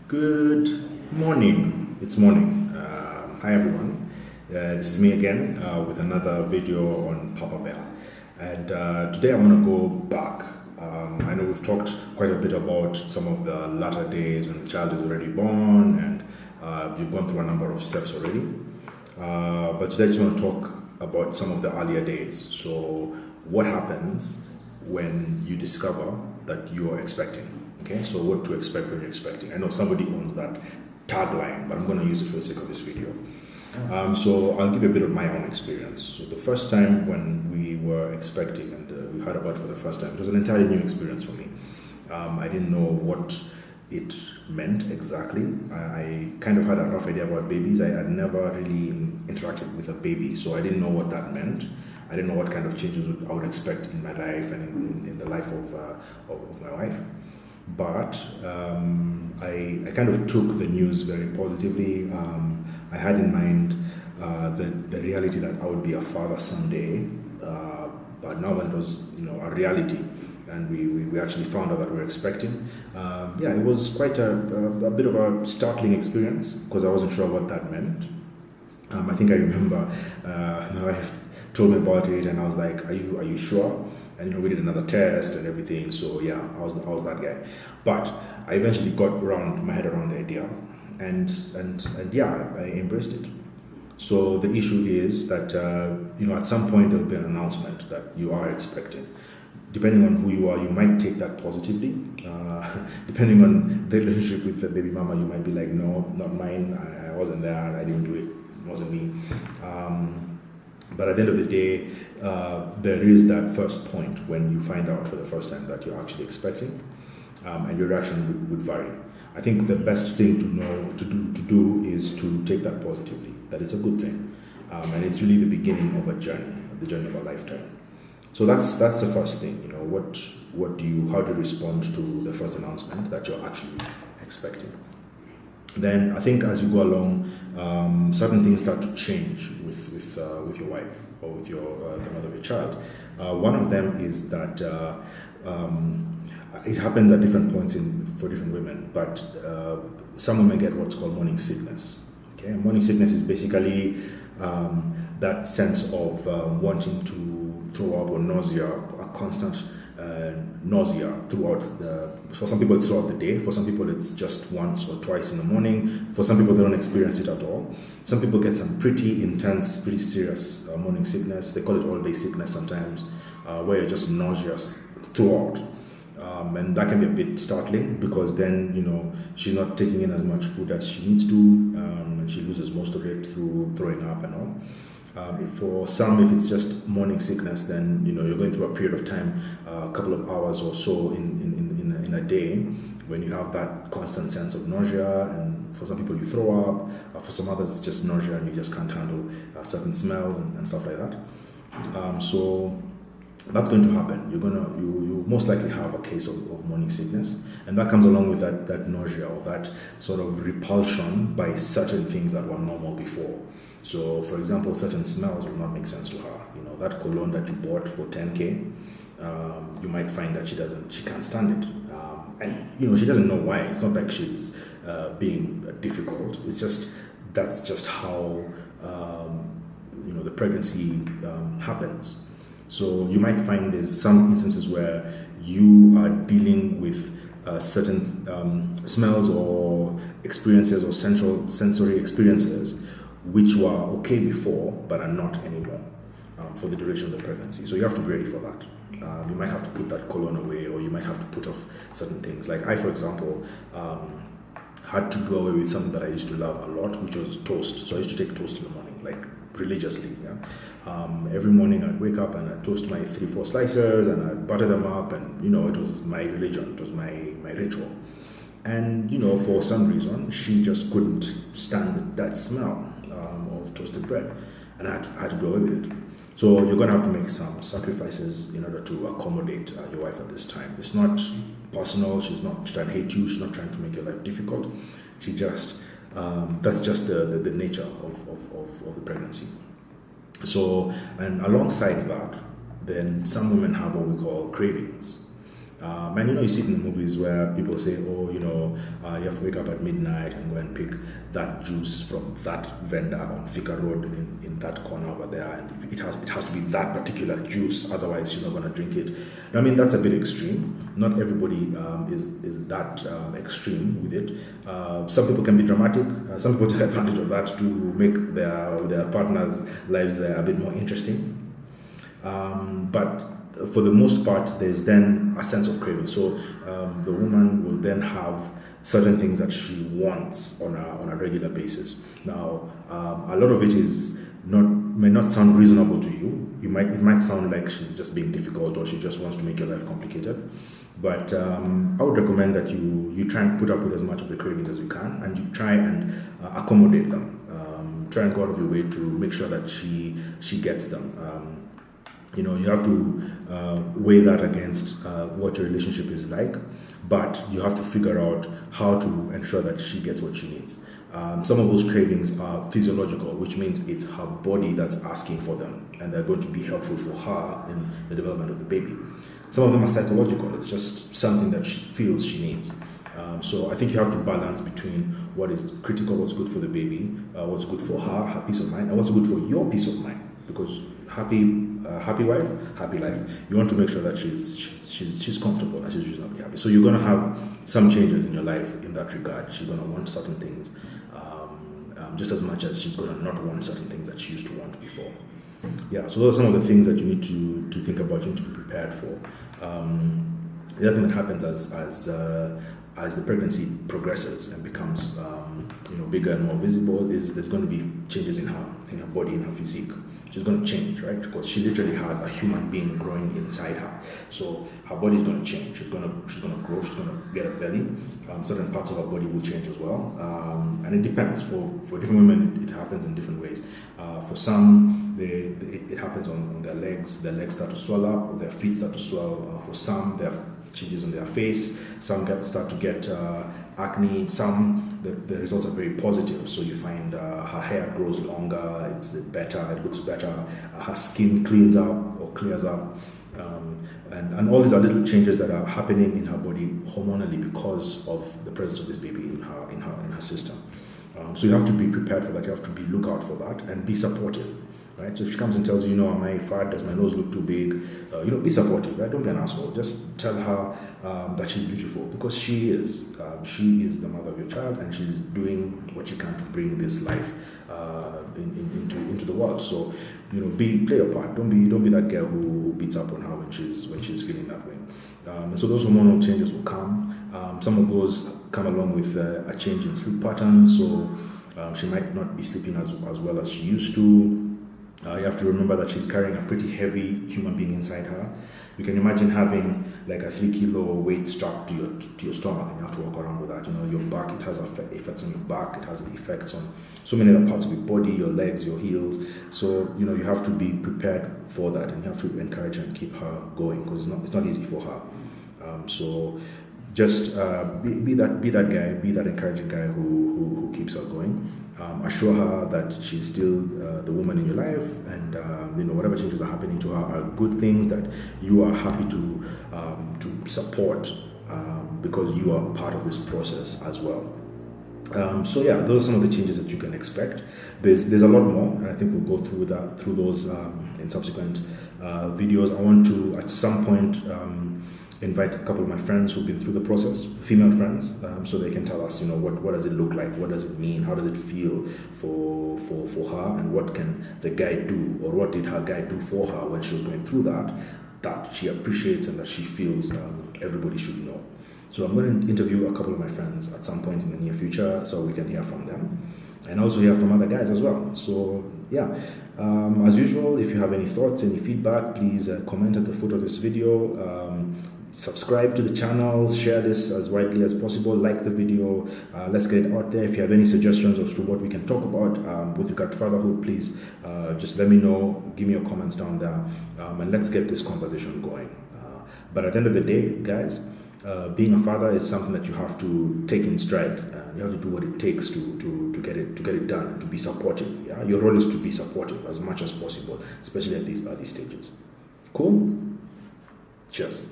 Good morning. It's morning. Hi everyone. This is me again with another video on Papa Bear. And today I want to go back. I know we've talked quite a bit about some of the latter days when the child is already born, and you've gone through a number of steps already. But today I just want to talk about some of the earlier days. So, what happens when you discover that you're expecting? Okay, so what to expect when you're expecting? I know somebody owns that tagline, but I'm going to use it for the sake of this video. So I'll give you a bit of my own experience. So the first time when we were expecting and we heard about it for the first time, it was an entirely new experience for me. I didn't know what it meant exactly. I kind of had a rough idea about babies. I had never really interacted with a baby, so I didn't know what that meant. I didn't know what kind of changes I would expect in my life and in the life of my wife. But I kind of took the news very positively. I had in mind the reality that I would be a father someday. But now when it was a reality, and we actually found out that we were expecting, it was quite a bit of a startling experience because I wasn't sure what that meant. I think I remember my wife told me about it, and I was like, "Are you sure?" And we did another test and everything. So yeah, I was that guy. But I eventually got my head around the idea, and yeah, I embraced it. So the issue is that at some point there'll be an announcement that you are expecting. Depending on who you are, you might take that positively. Depending on the relationship with the baby mama, you might be like, "No, not mine. I wasn't there. I didn't do it. It wasn't me." But at the end of the day, there is that first point when you find out for the first time that you're actually expecting, and your reaction would vary. I think the best thing to do is to take that positively, that it's a good thing, and it's really the beginning of a journey, the journey of a lifetime. So that's the first thing. How do you respond to the first announcement that you're actually expecting? Then I think as you go along, certain things start to change with your wife or with the mother of your child. One of them is that it happens at different points for different women, but some women get what's called morning sickness. Okay, morning sickness is basically that sense of wanting to throw up or nausea, a constant nausea for some people it's throughout the day. For some people it's just once or twice in the morning. For some people they don't experience it at all. Some people get some pretty intense, pretty serious morning sickness. They call it all day sickness sometimes, where you're just nauseous throughout. And that can be a bit startling because then she's not taking in as much food as she needs to, and she loses most of it through throwing up and all. For some, if it's just morning sickness, then you're going through a period of time, a couple of hours or so in a day, when you have that constant sense of nausea, and for some people you throw up, for some others it's just nausea and you just can't handle certain smells and stuff like that. So that's going to happen. You most likely have a case of morning sickness, and that comes along with that nausea or that sort of repulsion by certain things that were normal before. So, for example, certain smells will not make sense to her. That cologne that you bought for 10K, you might find that she can't stand it. And she doesn't know why. It's not like she's being difficult. It's just, that's just how, the pregnancy happens. So you might find there's some instances where you are dealing with certain smells or experiences or sensory experiences which were okay before but are not anymore for the duration of the pregnancy. So you have to be ready for that. You might have to put that cologne away, or you might have to put off certain things. Like I, for example, had to do away with something that I used to love a lot, which was toast. So I used to take toast in the morning, like religiously. Yeah? Every morning I'd wake up and I'd toast my 3-4 slices and I'd butter them up, and it was my religion, it was my ritual. And for some reason she just couldn't stand that smell of toasted bread, and I had to do away with it. So you're going to have to make some sacrifices in order to accommodate your wife at this time. It's not personal. She doesn't hate you. She's not trying to make your life difficult. She just that's just the nature of the pregnancy. So, and alongside that, then some women have what we call cravings. And you see it in the movies where people say, oh, you have to wake up at midnight and go and pick that juice from that vendor on Fika Road in that corner over there, and it has to be that particular juice, otherwise you're not going to drink it. I mean, that's a bit extreme. Not everybody is that extreme with it. Some people can be dramatic. Some people take advantage of that to make their partners' lives a bit more interesting. But for the most part, there's then a sense of craving. So the woman will then have certain things that she wants on a regular basis. Now, a lot of it may not sound reasonable to you. It might sound like she's just being difficult, or she just wants to make your life complicated. But I would recommend that you try and put up with as much of the cravings as you can, and you try and accommodate them. Try and go out of your way to make sure that she gets them. You have to weigh that against what your relationship is like, but you have to figure out how to ensure that she gets what she needs. Some of those cravings are physiological, which means it's her body that's asking for them, and they're going to be helpful for her in the development of the baby. Some of them are psychological. It's just something that she feels she needs. So I think you have to balance between what is critical, what's good for the baby, what's good for her peace of mind, and what's good for your peace of mind. Because happy wife, happy life. You want to make sure that she's comfortable and she's reasonably happy. So you're going to have some changes in your life in that regard. She's going to want certain things just as much as she's going to not want certain things that she used to want before. Yeah, so those are some of the things that you need to think about, you need to be prepared for. The other thing that happens as the pregnancy progresses and becomes bigger and more visible is there's going to be changes in her body, in her physique. She's going to change, right? Because she literally has a human being growing inside her. So her body is going to change. She's going to grow. She's going to get a belly. Certain parts of her body will change as well. And it depends. For different women, it happens in different ways. For some, it happens on their legs. Their legs start to swell up, or their feet start to swell. For some, there are changes on their face. Some start to get acne. Some, the results are very positive. So you find her hair grows longer, it's better, it looks better, her skin cleans up or clears up. And all these are little changes that are happening in her body hormonally because of the presence of this baby in her system. So you have to be prepared for that. You have to look out for that and be supportive. Right? So if she comes and tells you, am I fat? Does my nose look too big? Be supportive, right? Don't be an asshole. Just tell her that she's beautiful, because she is. She is the mother of your child, and she's doing what she can to bring this life into the world. So, play your part. Don't be that girl who beats up on her when she's feeling that way. And so those hormonal changes will come. Some of those come along with a change in sleep patterns. So she might not be sleeping as well as she used to. You have to remember that she's carrying a pretty heavy human being inside her. You can imagine having like a 3-kilo weight strapped to your stomach, and you have to walk around with that. Your back, it has effects on your back, it has effects on so many other parts of your body, your legs, your heels. So, you have to be prepared for that, and you have to encourage and keep her going, because it's not easy for her. So just be that guy, be that encouraging guy who keeps her going. Assure her that she's still the woman in your life, and whatever changes are happening to her are good things that you are happy to support, because you are part of this process as well. So yeah, those are some of the changes that you can expect. There's a lot more, and I think we'll go through those in subsequent videos. I want to at some point invite a couple of my friends who've been through the process, female friends, so they can tell us, what does it look like, what does it mean, how does it feel for her, and what can the guy do, or what did her guy do for her when she was going through that she appreciates and that she feels everybody should know. So I'm going to interview a couple of my friends at some point in the near future, so we can hear from them, and also hear from other guys as well. So yeah, as usual, if you have any thoughts, any feedback, please comment at the foot of this video. Subscribe to the channel, share this as widely as possible, like the video. Let's get it out there. If you have any suggestions as to what we can talk about with regard to fatherhood, please just let me know, give me your comments down there, and let's get this conversation going. But at the end of the day, guys, being a father is something that you have to take in stride. You have to do what it takes to get it done, and to be supportive. Yeah? Your role is to be supportive as much as possible, especially at these early stages. Cool? Cheers.